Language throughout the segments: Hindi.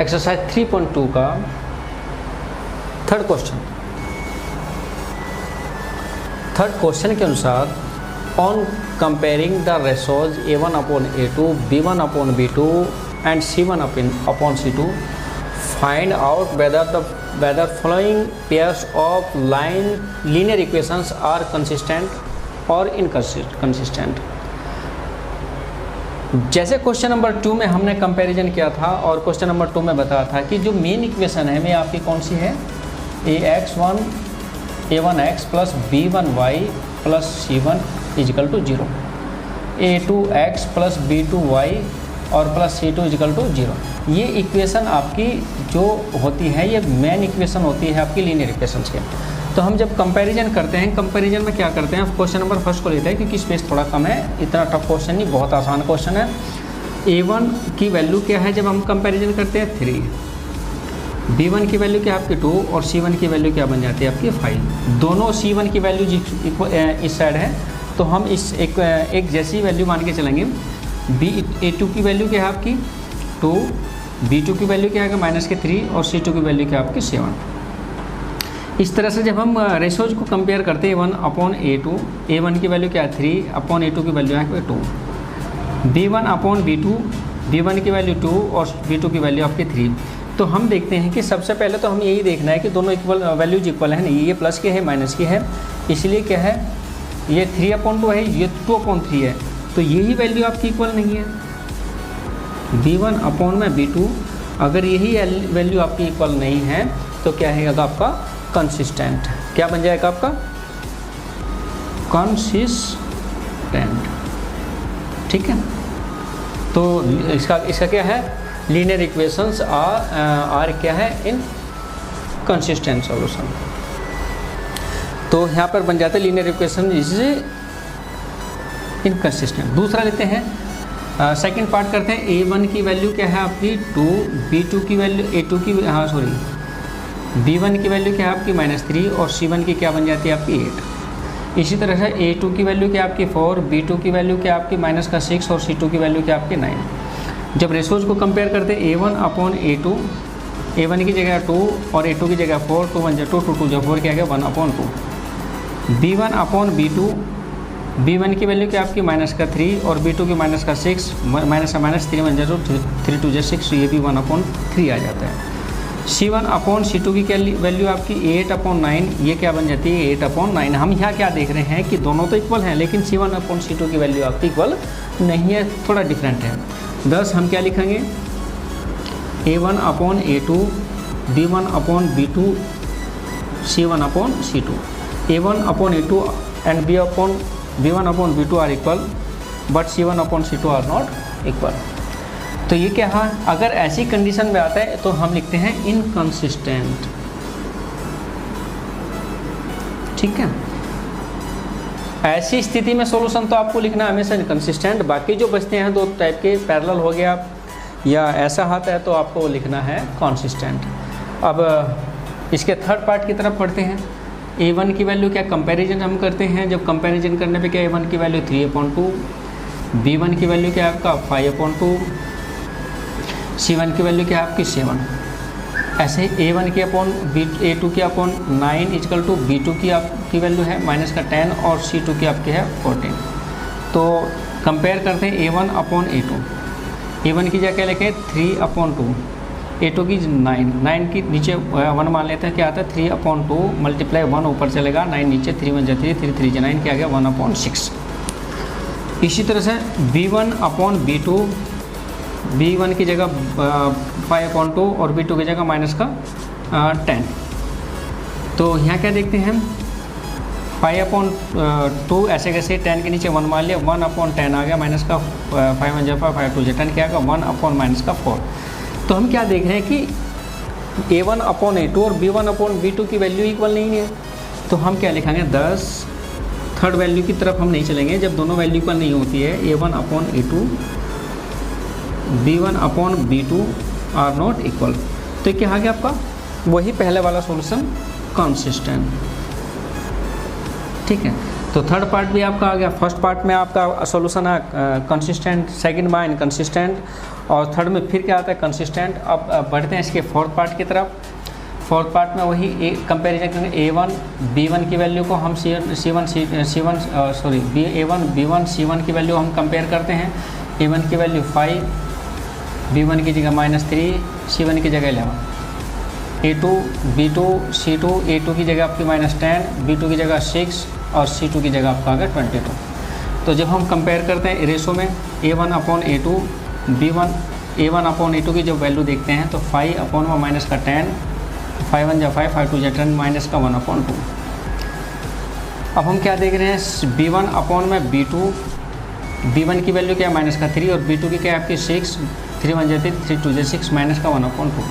एक्सरसाइज 3.2 का थर्ड क्वेश्चन के अनुसार on comparing the ratios A1 upon A2, B1 upon B2 and C1 upon C2, find out whether following pairs of linear equations are consistent or inconsistent। जैसे क्वेश्चन नंबर 2 में हमने कंपैरिजन किया था और क्वेश्चन नंबर 2 में बताया था कि जो मेन इक्वेशन है वो आपकी कौन सी है, a1x plus b1y plus c1 equal to 0, a2x plus b2y और प्लस c2 इजिकल टू 0। ये इक्वेशन आपकी जो होती है ये मेन इक्वेशन होती है आपकी लीनियर इक्वेशंस के। तो हम जब कंपैरिजन करते हैं, कंपैरिजन में क्या करते हैं, क्वेश्चन नंबर फर्स्ट को लेते हैं क्योंकि स्पेस थोड़ा कम है, इतना टफ क्वेश्चन नहीं, बहुत आसान क्वेश्चन है। a1 की वैल्यू क्या है जब हम कंपैरिजन करते हैं 3, b1 की वैल्यू क्या है आपकी 2 और c1 की वैल्यू क्या बन जाती है आपकी 5। दोनों c1 की वैल्यू इस साइड है तो हम इस एक जैसी वैल्यू मान के चलेंगे। a2 की वैल्यू क्या है आपकी 2, b2 की वैल्यू क्या है -3 और c2 की वैल्यू क्या है आपकी 7। इस तरह से जब हम रेशोज को कंपेयर करते हैं A1 अपॉन A2, A1 की वैल्यू क्या है 3 अपॉन A2 की वैल्यू है 2, B1 अपॉन B2, B1 की वैल्यू 2 और B2 की वैल्यू आपकी 3। तो हम देखते हैं कि सबसे पहले तो हम यही देखना है कि दोनों इक्वल वैल्यूज इक्वल है, नहीं ये प्लस के है माइनस की है, इसलिए क्या है ये 3/2 है, ये 2/3 है, तो यही वैल्यू आपकी इक्वल नहीं है। B1 अपॉन में B2, अगर यही वैल्यू आपकी इक्वल नहीं है तो क्या है आपका कंसिस्टेंट, क्या बन जाएगा आपका कंसिस्टेंट। ठीक है, तो इसका क्या है, लीनियर इक्वेशंस आर क्या है इन कंसिस्टेंट सॉल्यूशन। तो यहाँ पर बन जाते हैं लीनियर इक्वेशन इज इनकंसिस्टेंट। दूसरा लेते हैं, सेकंड पार्ट करते हैं। A1 की वैल्यू क्या है आपकी 2, B2 की वैल्यू B1 की वैल्यू क्या है आपकी -3 और C1 की क्या बन जाती है आपकी 8। इसी तरह से A2 की वैल्यू क्या आपकी 4, B2 की वैल्यू क्या आपकी -6 और C2 की वैल्यू क्या आपकी 9। जब रेशोज को कंपेयर करते हैं A1 अपॉन A2, A1 की जगह 2 और A2 की जगह 4, 2 1 2 2 2 4 क्या है 1/2। B1 अपॉन B2, B1 की वैल्यू क्या आपकी -3 और B2 की -6, -3 1 2 3 2 6, ये भी 1/3 आ जाता है। C1 अपॉन C2 की क्या वैल्यू आपकी 8/9, ये क्या बन जाती है 8/9। हम यहाँ क्या देख रहे हैं कि दोनों तो इक्वल हैं लेकिन C1 अपॉन C2 की वैल्यू आपकी इक्वल नहीं है, थोड़ा डिफरेंट है। दस हम क्या लिखेंगे, A1 upon A2, B1 upon B2, C1 upon C2। A1 upon A2 and B1 upon B2 are equal but C1 upon C2 are not equal. तो ये क्या है, अगर ऐसी कंडीशन में आता है तो हम लिखते हैं इनकंसिस्टेंट। ठीक है, ऐसी स्थिति में सॉल्यूशन तो आपको लिखना है हमेशा इनकंसिस्टेंट। बाकी जो बचते हैं दो टाइप के, पैरेलल हो गया या ऐसा हाथ है, तो आपको लिखना है कंसिस्टेंट। अब इसके थर्ड पार्ट की तरफ पढ़ते हैं। A1 की वैल्यू क्या कंपैरिजन हम करते हैं, जब कंपैरिजन करने पे क्या A1 की वैल्यू 3/2, B1 की वैल्यू क्या है आपका 5/2, C1 की वैल्यू क्या है आपकी 7। ऐसे ही A1 की अपॉन A2 की अपॉन 9 इजकल टू B2 की आपकी वैल्यू है -10 और C2 की आपकी है 14। तो कंपेयर करते हैं A1 अपॉन A2। A1 की जगह क्या लिखें 3/2, A2 की 9 की नीचे 1 मान लेते हैं, क्या आता है 3/2 मल्टीप्लाई 1 ऊपर चलेगा, 9 नीचे, 3 1 3 3 3 9 क्या आ गया 1/6। इसी तरह से B1 अपॉन B2, B1 की जगह 5/2 और B2 की जगह -10। तो यहाँ क्या देखते हैं 5/2 ऐसे कैसे 10 के नीचे 1 मान लिया, 1/10 आ गया, -5 1 5 2 10 क्या आएगा 1/-4। तो हम क्या देख रहे हैं कि A1 अपॉन A2 और B1 अपॉन B2 की वैल्यू इक्वल नहीं है। तो हम क्या लिखेंगे 10, थर्ड वैल्यू की तरफ हम नहीं चलेंगे जब दोनों वैल्यू इक्वल नहीं होती है। A1 upon A2, B1 upon B2 are not equal. तो क्या आ गया आपका वही पहले वाला सॉल्यूशन कंसिस्टेंट। ठीक है, तो थर्ड पार्ट भी आपका आ गया। फर्स्ट पार्ट में आपका सॉल्यूशन है कंसिस्टेंट, सेकंड में इनकंसिस्टेंट, और थर्ड में फिर क्या आता है कंसिस्टेंट। अब बढ़ते हैं इसके फोर्थ पार्ट की तरफ। फोर्थ पार्ट में वही कंपेरिजन करेंगे। A1 B1 की वैल्यू को हम A1 B1 C1 की वैल्यू हम कंपेयर करते हैं। A1 की वैल्यू 5, B1 की जगह -3, C1 की जगह 11। A2 B2 C2, A2 की जगह आपकी -10, B2 की जगह 6 और C2 की जगह आपका आ गया 22। तो जब हम कंपेयर करते हैं रेशो में A1/A2 B1 A1/A2 की जब वैल्यू देखते हैं तो 5/1 - 10, 5 1 5, 5 2 10 -1/2। अब हम क्या देख रहे हैं B1 B2, B1 की वैल्यू क्या है -3 और B2 की क्या है आपकी 6, 3 1 3, 3 2 6 -1/2।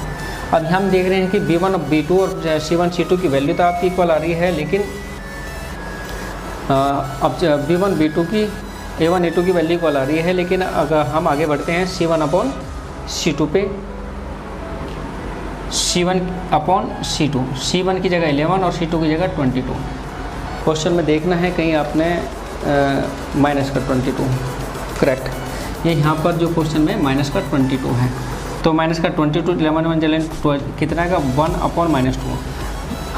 अब हम देख रहे हैं कि B1 B2 और C1 C2 की वैल्यू तो आपकी इक्वल आ रही है, लेकिन अब B1 B2 की A1 A2 की वैल्यू इक्वल आ रही है, लेकिन अगर हम आगे बढ़ते हैं C1/C2 पे, C1/C2, C1 की जगह 11 और C2 की जगह 22। क्वेश्चन में देखना है कहीं आपने -22, करेक्ट। ये यहाँ पर जो क्वेश्चन में -22 है, तो -22 11 1 12 कितना का 1/-2।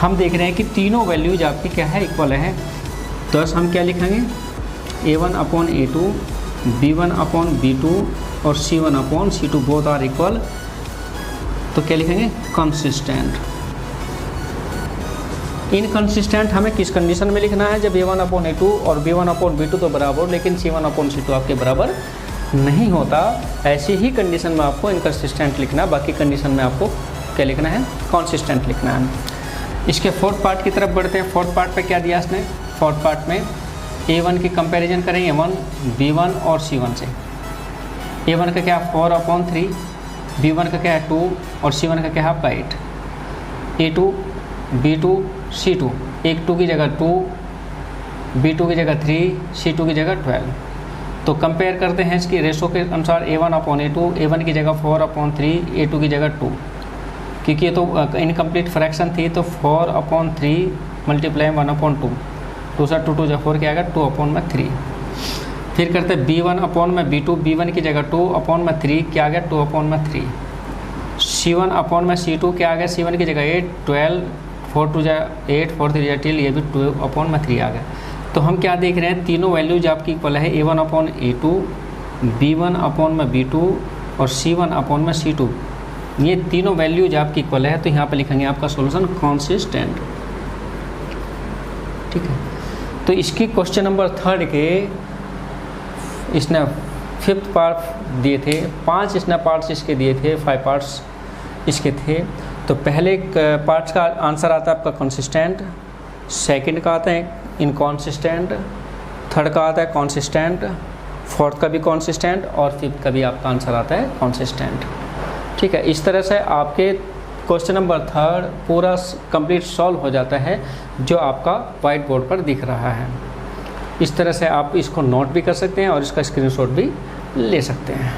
हम देख रहे हैं कि तीनों वैल्यूज आपकी क्या है इक्वल है। तो हम क्या लिखेंगे A1/A2, B1/B2 और C1/C2 बोथ आर इक्वल। तो क्या लिखेंगे कंसिस्टेंट। इनकंसिस्टेंट हमें किस कंडीशन में लिखना है, जब A1/A2 और B1/B2 तो बराबर, लेकिन C1/C2 आपके बराबर नहीं होता। ऐसी ही कंडीशन में आपको इनकंसिस्टेंट लिखना है, बाकी कंडीशन में आपको क्या लिखना है कंसिस्टेंट लिखना है। इसके फोर्थ पार्ट की तरफ बढ़ते हैं। फोर्थ पार्ट पे क्या दिया इसने, फोर्थ पार्ट में A1 की कंपैरिजन करेंगे A1 B1 और C1 से। A1 का क्या 4/3, B1 का क्या है 2 और C1 का क्या है आपका 8। A2 B2 C2, एक 2 की जगह 2, B2 की जगह 3, C2 की जगह 12। तो कंपेयर करते हैं इसकी रेशो के अनुसार A1/A2, A1 की जगह 4/3, A2 की जगह 2, क्योंकि ये तो इनकम्प्लीट फ्रैक्शन थी। तो 4/3 × 1/2, 2 से 2 2 4 क्या आ गया 2/3। फिर करते B1/B2, B1 की जगह 2/3 क्या आ गया 2/3। C1/C2 क्या आ गया, C1 की जगह 8, 12, 4 2 8, 4 3 12, ये भी 2/3 आ गया। तो हम क्या देख रहे हैं, तीनों वैल्यूज आपकी इक्वल है A1/A2, B1/B2 और C1/C2। ये तीनों वैल्यूज आपकी इक्वल है, तो यहाँ पे लिखेंगे आपका सॉल्यूशन कंसिस्टेंट। ठीक है। तो इसकी क्वेश्चन नंबर 3 के इसने 5th पार्ट दिए थे, 5 इसने पार्ट्स इसके दिए थे, 5 पार्ट्स इसके थे। तो पहले पार्ट्स का आंसर आता है आपका कंसिस्टेंट, सेकंड का आता है इनकॉन्सिस्टेंट, थर्ड का आता है कॉन्सिस्टेंट, फोर्थ का भी कॉन्सिस्टेंट और फिफ्थ का भी आपका आंसर आता है कॉन्सिस्टेंट। ठीक है। इस तरह से आपके क्वेश्चन नंबर 3 पूरा कंप्लीट सॉल्व हो जाता है, जो आपका वाइट बोर्ड पर दिख रहा है। इस तरह से आप इसको नोट भी कर सकते हैं और इसका स्क्रीनशॉट भी ले सकते हैं।